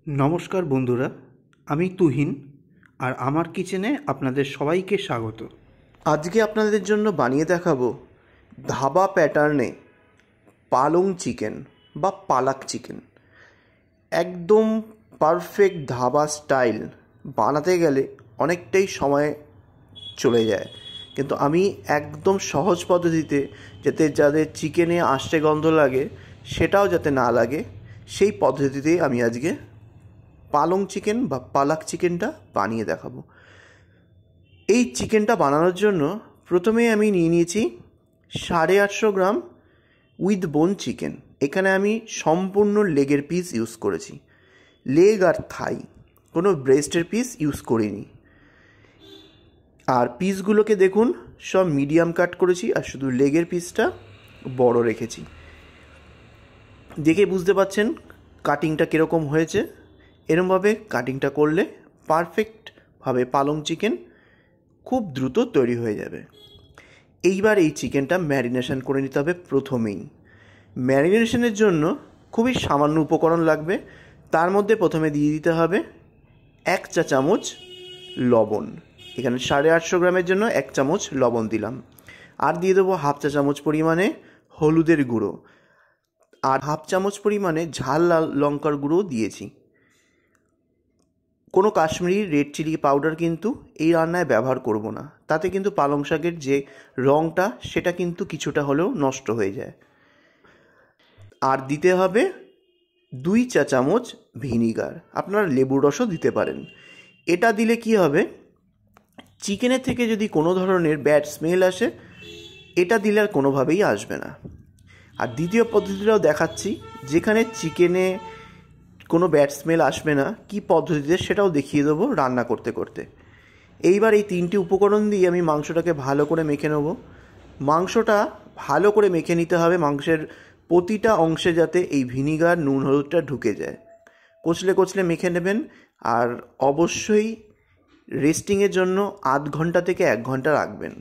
নমস্কার বন্ধুরা, আমি তুহিন আর আমার কিচেনে আপনাদের সবাইকে স্বাগত। আজকে আপনাদের জন্য বানিয়ে দেখাবো ধাবা প্যাটার্নে পালং চিকেন বা পালাক চিকেন। একদম পারফেক্ট ধাবা স্টাইল। বানাতে গেলে অনেকটাই সময় চলে যায়, কিন্তু আমি একদম সহজ পদ্ধতিতে, যাতে যাদের চিকেনে আষ্টে গন্ধ লাগে সেটাও যাতে না লাগে, সেই পদ্ধতিতেই আমি আজকে পালং চিকেন বা পালাক চিকেনটা বানিয়ে দেখাবো। এই চিকেনটা বানানোর জন্য প্রথমেই আমি নিয়ে নিয়েছি 850 গ্রাম উইথ বোন চিকেন। এখানে আমি সম্পূর্ণ লেগের পিস ইউজ করেছি, লেগ আর থাই, কোনো ব্রেস্টের পিস ইউজ করিনি। আর পিসগুলোকে দেখুন, সব মিডিয়াম কাট করেছি আর শুধু লেগের পিসটা বড় রেখেছি। দেখে বুঝতে পাচ্ছেন কাটিংটা কীরকম হয়েছে। এরমভাবে কাটিংটা করলে পারফেক্টভাবে পালং চিকেন খুব দ্রুত তৈরি হয়ে যাবে। এইবার এই চিকেনটা ম্যারিনেশন করে নিতে হবে। প্রথমেই ম্যারিনেশনের জন্য খুবই সামান্য উপকরণ লাগবে। তার মধ্যে প্রথমে দিয়ে দিতে হবে 1 চা চামচ লবণ। এখানে 850 গ্রামের জন্য 1 চামচ লবণ দিলাম। আর দিয়ে দেবো 1/2 চা চামচ পরিমাণে হলুদের গুঁড়ো, আর 1/2 চামচ পরিমাণে ঝাল লাল লঙ্কার গুঁড়ো দিয়েছি। কোনো কাশ্মীরি রেড চিলি পাউডার কিন্তু এই রান্নায় ব্যবহার করব না, তাতে কিন্তু পালং শাকের যে রঙটা সেটা কিন্তু কিছুটা হলেও নষ্ট হয়ে যায়। আর দিতে হবে 2 চা চামচ ভিনিগার, আপনারা লেবুর রসও দিতে পারেন। এটা দিলে কি হবে, চিকেনের থেকে যদি কোনো ধরনের ব্যাড স্মেল আসে, এটা দিলে আর কোনোভাবেই আসবে না। আর দ্বিতীয় পদ্ধতিটাও দেখাচ্ছি, যেখানে চিকেনে কোনো ব্যাড স্মেল আসবে না, কি পদ্ধতিতে সেটাও দেখিয়ে দেবো রান্না করতে করতে। এইবার এই 3টি উপকরণ দিয়ে আমি মাংসটাকে ভালো করে মেখে নেব। মাংসটা ভালো করে মেখে নিতে হবে, মাংসের প্রতিটা অংশে যাতে এই ভিনিগার নুন হলুদটা ঢুকে যায়। কচলে কচলে মেখে নেবেন। আর অবশ্যই রেস্টিংয়ের জন্য 0.5 ঘন্টা থেকে 1 ঘন্টা রাখবেন,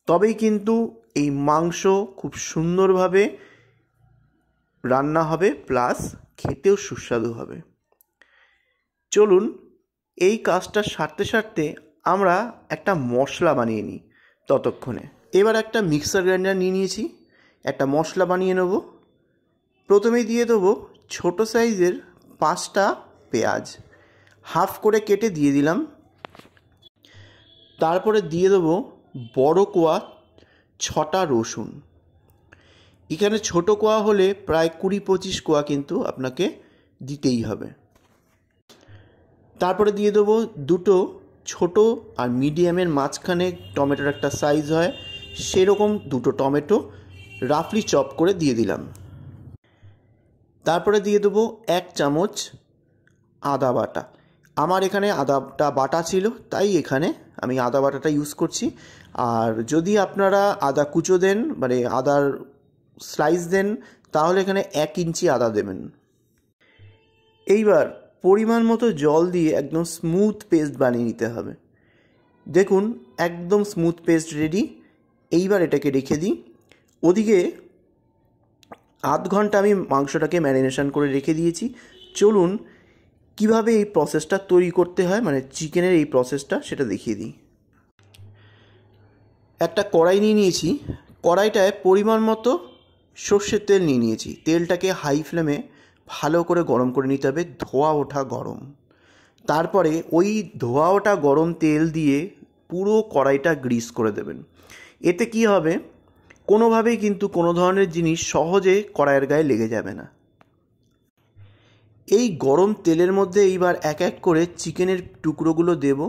তবেই কিন্তু এই মাংস খুব সুন্দরভাবে রান্না হবে, প্লাস খেতেও সুস্বাদু হবে। চলুন এই কাজটা সারতে সারতে আমরা একটা মশলা বানিয়ে নিই ততক্ষণে। এবার একটা মিক্সার গ্রাইন্ডার নিয়ে নিয়েছি, একটা মশলা বানিয়ে নেব। প্রথমেই দিয়ে দেবো ছোটো সাইজের 5টা পেঁয়াজ, হাফ করে কেটে দিয়ে দিলাম। তারপরে দিয়ে দেবো বড় কোয়া 6টা রসুন। এখানে ছোটো কোয়া হলে প্রায় 20-25 কোয়া কিন্তু আপনাকে দিতেই হবে। তারপরে দিয়ে দেবো 2টো ছোটো আর মিডিয়ামের মাঝখানে টমেটোর একটা সাইজ হয় সেরকম 2টো টমেটো রাফলি চপ করে দিয়ে দিলাম। তারপরে দিয়ে দেবো 1 চামচ আদা বাটা। আমার এখানে আদাটা বাটা ছিল, তাই এখানে আমি আদা বাটাটা ইউজ করছি। আর যদি আপনারা আদা কুচো দেন, মানে আদার স্লাইস দেন, তাহলে এখানে 1 ইঞ্চি আদা দেবেন। এইবার পরিমাণ মতো জল দিয়ে একদম স্মুথ পেস্ট বানিয়ে নিতে হবে। দেখুন একদম স্মুথ পেস্ট রেডি। এইবার এটাকে রেখে দিই। ওদিকে 0.5 ঘন্টা আমি মাংসটাকে ম্যারিনেশন করে রেখে দিয়েছি। চলুন কিভাবে এই প্রসেসটা তৈরি করতে হয়, মানে চিকেনের এই প্রসেসটা, সেটা দেখিয়ে দিই। একটা কড়াই নিয়ে নিয়েছি, কড়াইটায় পরিমাণ মতো সর্ষের তেল নিয়ে নিয়েছি। তেলটাকে হাই ফ্লেমে ভালো করে গরম করে নিতে হবে, ধোয়া ওঠা গরম। তারপরে ওই ধোয়া ওঠা গরম তেল দিয়ে পুরো কড়াইটা গ্রিস করে দেবেন। এতে কি হবে, কোনোভাবেই কিন্তু কোনো ধরনের জিনিস সহজে কড়াইয়ের গায়ে লেগে যাবে না। এই গরম তেলের মধ্যে এইবার এক এক করে চিকেনের টুকরোগুলো দেব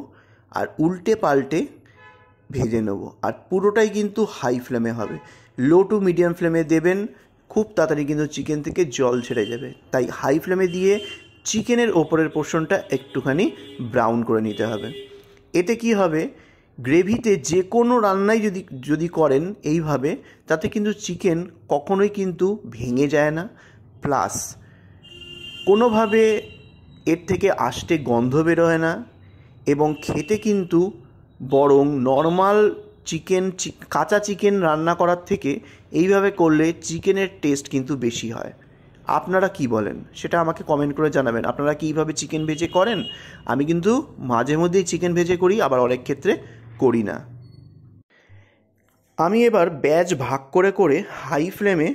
আর উল্টে পাল্টে ভেজে নেব। আর পুরোটাই কিন্তু হাই ফ্লেমে হবে, লো টু মিডিয়াম ফ্লেমে দেবেন। খুব তাড়াতাড়ি কিন্তু চিকেন থেকে জল ছেড়ে যাবে, তাই হাই ফ্লেমে দিয়ে চিকেনের ওপরের পোর্শনটা একটুখানি ব্রাউন করে নিতে হবে। এতে কি হবে, গ্রেভিতে যে কোনো রান্নাই যদি করেন এইভাবে, তাতে কিন্তু চিকেন কখনোই কিন্তু ভেঙে যায় না, প্লাস কোনোভাবে এর থেকে আষ্টে গন্ধ বেরোয় না, এবং খেতে কিন্তু বরং নর্মাল কাঁচা চিকেন রান্না করার থেকে এইভাবে করলে চিকেনের টেস্ট কিন্তু বেশি হয়। আপনারা কি বলেন সেটা আমাকে কমেন্ট করে জানাবেন। আপনারা কীভাবে চিকেন ভেজে করেন? আমি কিন্তু মাঝে মধ্যেই চিকেন ভেজে করি, আবার অনেক ক্ষেত্রে করি না। আমি এবার ব্যাচ ভাগ করে করে হাই ফ্লেমে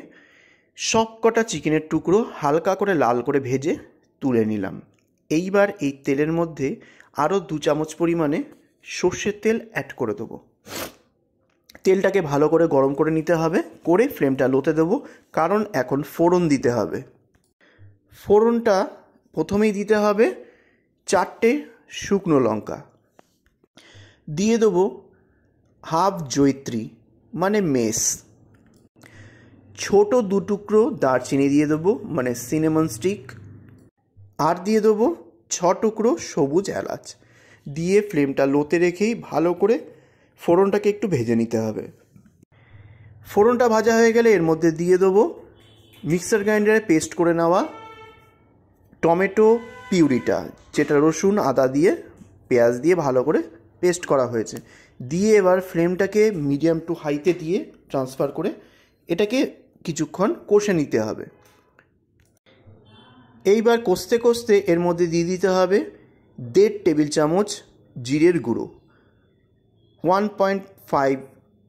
সব কটা চিকেনের টুকরো হালকা করে লাল করে ভেজে তুলে নিলাম। এইবার এই তেলের মধ্যে আরও 2 চামচ পরিমাণে সর্ষের তেল অ্যাড করে দেবো। তেলটাকে ভালো করে গরম করে নিতে হবে, করে ফ্লেমটা লোতে দেবো, কারণ এখন ফোড়ন দিতে হবে। ফোড়নটা প্রথমেই দিতে হবে 4টে শুকনো লঙ্কা, দিয়ে দেবো হাফ জয়িত্রী মানে মেস, ছোট 2 টুকরো দারচিনি দিয়ে দেবো মানে সিনেমন স্টিক, আর দিয়ে দেবো 6 টুকরো সবুজ এলাচ। দিয়ে ফ্লেমটা লোতে রেখেই ভালো করে ফোড়নটাকে একটু ভেজে নিতে হবে। ফোড়নটা ভাজা হয়ে গেলে এর মধ্যে দিয়ে দেবো মিক্সার গ্রাইন্ডারে পেস্ট করে নেওয়া টমেটো পিউরিটা, যেটা রসুন আদা দিয়ে পেঁয়াজ দিয়ে ভালো করে পেস্ট করা হয়েছে। দিয়ে এবার ফ্লেমটাকে মিডিয়াম টু হাইতে দিয়ে ট্রান্সফার করে এটাকে কিছুক্ষণ কষে নিতে হবে। এইবার কষতে কষতে এর মধ্যে দিয়ে দিতে হবে 1.5 টেবিল চামচ জিরের গুঁড়ো, 1.5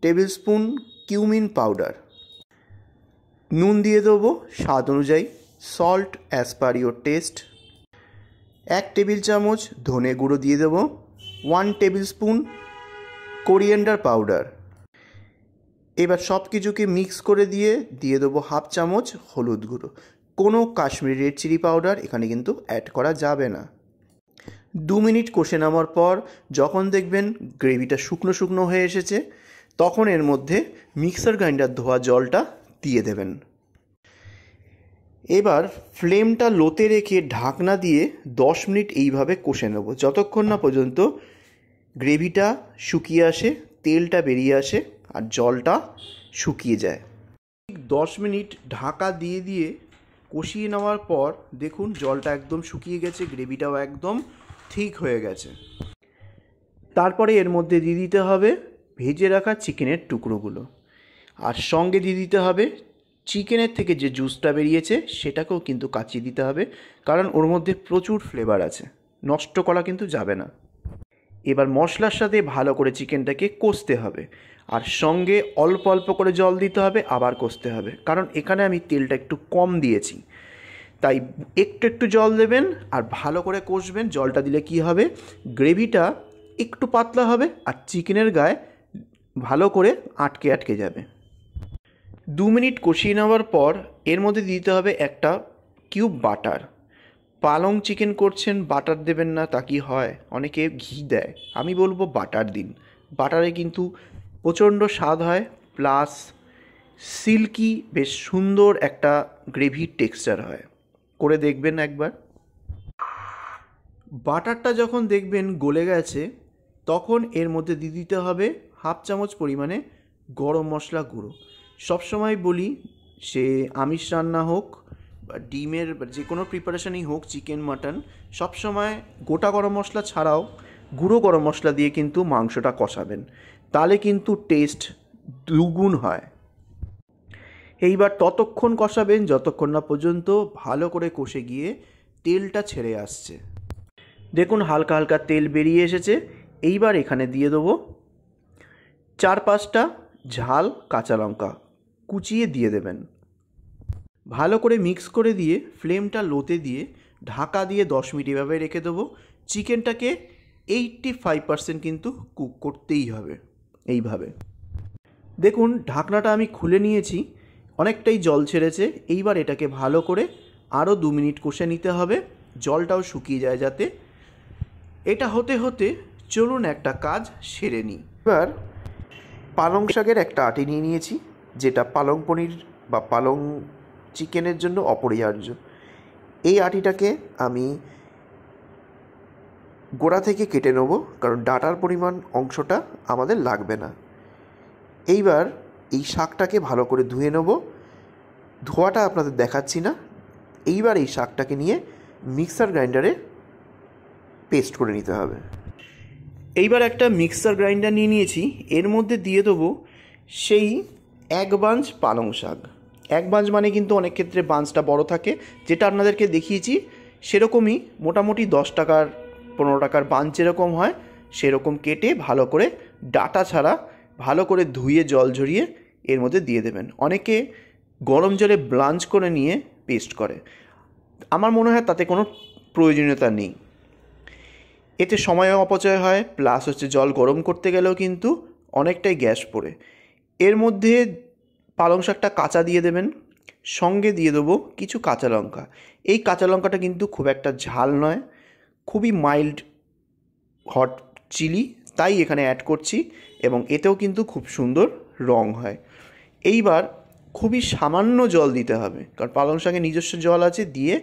টেবিল স্পুন কিউমিন পাউডার, নুন দিয়ে দেবো স্বাদ অনুযায়ী, salt as per your test, 1 table চামচ ধনে গুঁড়ো দিয়ে দেবো, 1 টেবিল স্পুন কোরিয়েন্ডার পাউডার। এবার সব কিছুকে মিক্স করে দিয়ে দেবো হাফ চামচ হলুদ গুঁড়ো। কোনো কাশ্মীরি রেড চিলি পাউডার এখানে কিন্তু অ্যাড করা যাবে না। 2 মিনিট কষে নেওয়ার পর যখন দেখবেন গ্রেভিটা শুকনো শুকনো হয়ে এসেছে, তখন এর মধ্যে মিক্সার গ্রাইন্ডার ধোয়া জলটা দিয়ে দেবেন। এবার ফ্লেমটা লোতে রেখে ঢাকনা দিয়ে 10 মিনিট এইভাবে কষে নেব, যতক্ষণ না পর্যন্ত গ্রেভিটা শুকিয়ে আসে, তেলটা বেরিয়ে আসে আর জলটা শুকিয়ে যায়। 10 মিনিট ঢাকা দিয়ে দিয়ে কষিয়ে নেওয়ার পর দেখুন জলটা একদম শুকিয়ে গেছে, গ্রেভিটাও একদম ঠিক হয়ে গেছে। তারপরে এর মধ্যে দিয়ে দিতে হবে ভেজে রাখা চিকেনের টুকরোগুলো, আর সঙ্গে দিয়ে দিতে হবে চিকেনের থেকে যে জুসটা বেরিয়েছে সেটাকেও কিন্তু কাচিয়ে দিতে হবে, কারণ ওর মধ্যে প্রচুর ফ্লেভার আছে, নষ্ট করা কিন্তু যাবে না। এবার মশলার সাথে ভালো করে চিকেনটাকে কষতে হবে, আর সঙ্গে অল্প অল্প করে জল দিতে হবে, আবার কষতে হবে, কারণ এখানে আমি তেলটা একটু কম দিয়েছি, তাই একটু একটু জল দেবেন আর ভালো করে কষবেন। জলটা দিলে কি হবে, গ্রেভিটা একটু পাতলা হবে আর চিকেনের গায়ে ভালো করে আটকে আটকে যাবে। 2 মিনিট কষিয়ে নেওয়ার পর এর মধ্যে দিতে হবে একটা কিউব বাটার। পালং চিকেন করছেন, বাটার দেবেন না তা কি হয়? অনেকে ঘি দেয়, আমি বলবো বাটার দিন। বাটারে কিন্তু প্রচণ্ড স্বাদ হয়, প্লাস সিল্কি বেশ সুন্দর একটা গ্রেভির টেক্সচার হয়। করে দেখবেন একবার। বাটারটা যখন দেখবেন গলে গেছে, তখন এর মধ্যে দিয়ে দিতে হবে হাফ চামচ পরিমাণে গরম মশলা গুঁড়ো। সবসময় বলি, সে আমিষ রান্না হোক বা ডিমের যে কোনো প্রিপারেশনই হোক, চিকেন মাটন, সবসময় গোটা গরম মশলা ছাড়াও গুঁড়ো গরম মশলা দিয়ে কিন্তু মাংসটা কষাবেন, তাহলে কিন্তু টেস্ট দুগুণ হয়। এইবার ততক্ষণ কষাবেন যতক্ষণ না পর্যন্ত ভালো করে কষে গিয়ে তেলটা ছেড়ে আসছে। দেখুন হালকা হালকা তেল বেরিয়ে এসেছে। এইবার এখানে দিয়ে দেবো 4-5টা ঝাল কাঁচা লঙ্কা কুচিয়ে দিয়ে দেবেন। ভালো করে মিক্স করে দিয়ে ফ্লেমটা লোতে দিয়ে ঢাকা দিয়ে 10 মিনিট এভাবে রেখে দেবো। চিকেনটাকে 85% কিন্তু কুক করতেই হবে এইভাবে। দেখুন ঢাকনাটা আমি খুলে নিয়েছি, অনেকটাই জল ছেড়েছে। এইবার এটাকে ভালো করে আরও 2 মিনিট কষে নিতে হবে, জলটাও শুকিয়ে যায় যাতে। এটা হতে হতে চলুন একটা কাজ সেরে নিই। এবার পালং শাকের একটা আটি নিয়ে নিয়েছি, যেটা পালং পনির বা পালং চিকেনের জন্য অপরিহার্য। এই আটিটাকে আমি গোড়া থেকে কেটে নেব, কারণ ডাঁটার পরিমাণ অংশটা আমাদের লাগবে না। এইবার এই শাকটাকে ভালো করে ধুয়ে নেব, ধোয়াটা আপনাদের দেখাচ্ছি না। এইবার এই শাকটাকে নিয়ে মিক্সার গ্রাইন্ডারে পেস্ট করে নিতে হবে। এইবার একটা মিক্সার গ্রাইন্ডার নিয়ে নিয়েছি, এর মধ্যে দিয়ে দেবো সেই 1 বাঞ্চ পালং শাক। এক বাঞ্চ মানে কিন্তু অনেক ক্ষেত্রে বাঞ্চটা বড় থাকে, যেটা আপনাদেরকে দেখিয়েছি সেরকমই মোটামুটি 10 টাকার 15 টাকার বাঞ্চ যেরকম হয় সেরকম কেটে ভালো করে ডাটা ছাড়া ভালো করে ধুয়ে জল ঝরিয়ে এর মধ্যে দিয়ে দেবেন। অনেকে গরম জলে ব্লাঞ্চ করে নিয়ে পেস্ট করে, আমার মনে হয় তাতে কোনো প্রয়োজনীয়তা নেই। এতে সময়ও অপচয় হয়, প্লাস হচ্ছে জল গরম করতে গেলেও কিন্তু অনেকটাই গ্যাস পড়ে। এর মধ্যে পালং শাকটা কাঁচা দিয়ে দেবেন, সঙ্গে দিয়ে দেবো কিছু কাঁচা লঙ্কা। এই কাঁচা লঙ্কাটা কিন্তু খুব একটা ঝাল নয়, খুবই মাইল্ড হট চিলি, তাই এখানে অ্যাড করছি এবং এতেও কিন্তু খুব সুন্দর রং হয়। এইবার খুবই সামান্য জল দিতে হবে, কারণ পালং শাকে নিজস্ব জল আছে, দিয়ে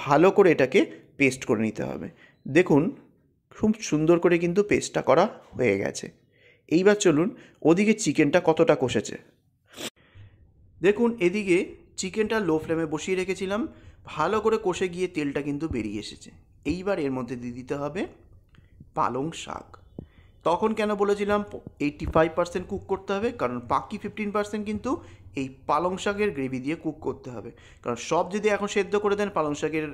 ভালো করে এটাকে পেস্ট করে নিতে হবে। দেখুন খুব সুন্দর করে কিন্তু পেস্টটা করা হয়ে গেছে। এইবার চলুন ওদিকে চিকেনটা কতটা কষেছে দেখুন। এদিকে চিকেনটা লো ফ্লেমে বসিয়ে রেখেছিলাম, ভালো করে কষে গিয়ে তেলটা কিন্তু বেরিয়ে এসেছে। এইবার এর মধ্যে দিয়ে দিতে হবে পালং শাক। তখন কেন বলেছিলাম 85% কুক করতে হবে, কারণ বাকি 15% কিন্তু এই পালং শাকের গ্রেভি দিয়ে কুক করতে হবে। কারণ সব যদি এখন সেদ্ধ করে দেন পালং শাকের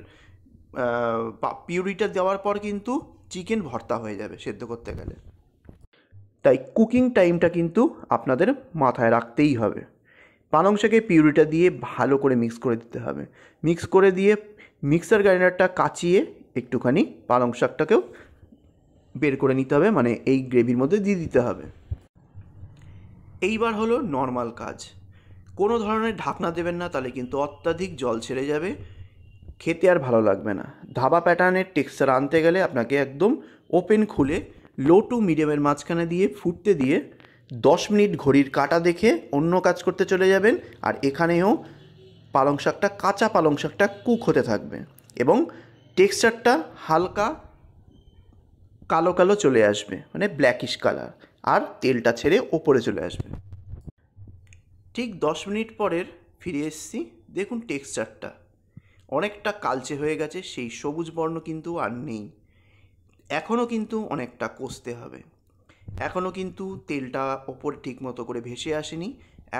পিউরিটা দেওয়ার পর কিন্তু চিকেন ভর্তা হয়ে যাবে সেদ্ধ করতে গেলে। তাই কুকিং টাইমটা কিন্তু আপনাদের মাথায় রাখতেই হবে। পালং শাকের পিউরিটা দিয়ে ভালো করে মিক্স করে দিতে হবে। মিক্স করে দিয়ে মিক্সার গ্রাইন্ডারটা কাচিয়ে একটুখানি পালং শাকটাকেও বের করে নিতে হবে, মানে এই গ্রেভির মধ্যে দিয়ে দিতে হবে। এইবার হলো নর্মাল কাজ, কোনো ধরনের ঢাকনা দেবেন না, তাহলে কিন্তু অত্যাধিক জল ছেড়ে যাবে, খেতে আর ভালো লাগবে না। ধাবা প্যাটার্নের টেক্সচার আনতে গেলে আপনাকে একদম ওপেন খুলে লো টু মিডিয়ামের মাঝখানে দিয়ে ফুটতে দিয়ে 10 মিনিট ঘড়ির কাঁটা দেখে অন্য কাজ করতে চলে যাবেন। আর এখানেও পালং শাকটা, কাঁচা পালং শাকটা কুক হতে থাকবে এবং টেক্সচারটা হালকা কালো কালো চলে আসবে, মানে ব্ল্যাকিশ কালার, আর তেলটা ছেড়ে ওপরে চলে আসবে। ঠিক 10 মিনিট পরের ফিরে এসেছি। দেখুন টেক্সচারটা অনেকটা কালচে হয়ে গেছে, সেই সবুজ বর্ণ কিন্তু আর নেই। এখনও কিন্তু অনেকটা কষতে হবে, এখনও কিন্তু তেলটা ওপরে ঠিক মতো করে ভেসে আসেনি,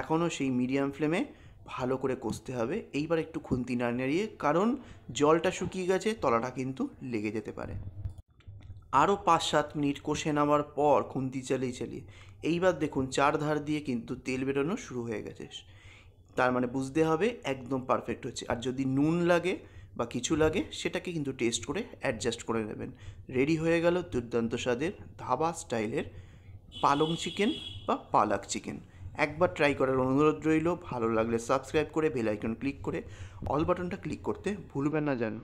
এখনও সেই মিডিয়াম ফ্লেমে ভালো করে কষতে হবে। এইবার একটু খুন্তি নাড়িয়ে, কারণ জলটা শুকিয়ে গেছে, তলাটা কিন্তু লেগে যেতে পারে। আরও 5-7 মিনিট কষে নেওয়ার পর খুন্তি চালিয়ে এইবার দেখুন চারধার দিয়ে কিন্তু তেল বেরোনো শুরু হয়ে গেছে, তার মানে বুঝতে হবে একদম পারফেক্ট হচ্ছে। আর যদি নুন লাগে বা কিছু লাগে সেটাকে কিন্তু টেস্ট করে অ্যাডজাস্ট করে নেবেন। রেডি হয়ে গেল দুর্দান্ত স্বাদের ধাবা স্টাইলের পালং চিকেন বা পালাক চিকেন। একবার ট্রাই করার অনুরোধ রইল। ভালো লাগলে সাবস্ক্রাইব করে বেল আইকন ক্লিক করে অল বাটনটা ক্লিক করতে ভুলবেন না যেন।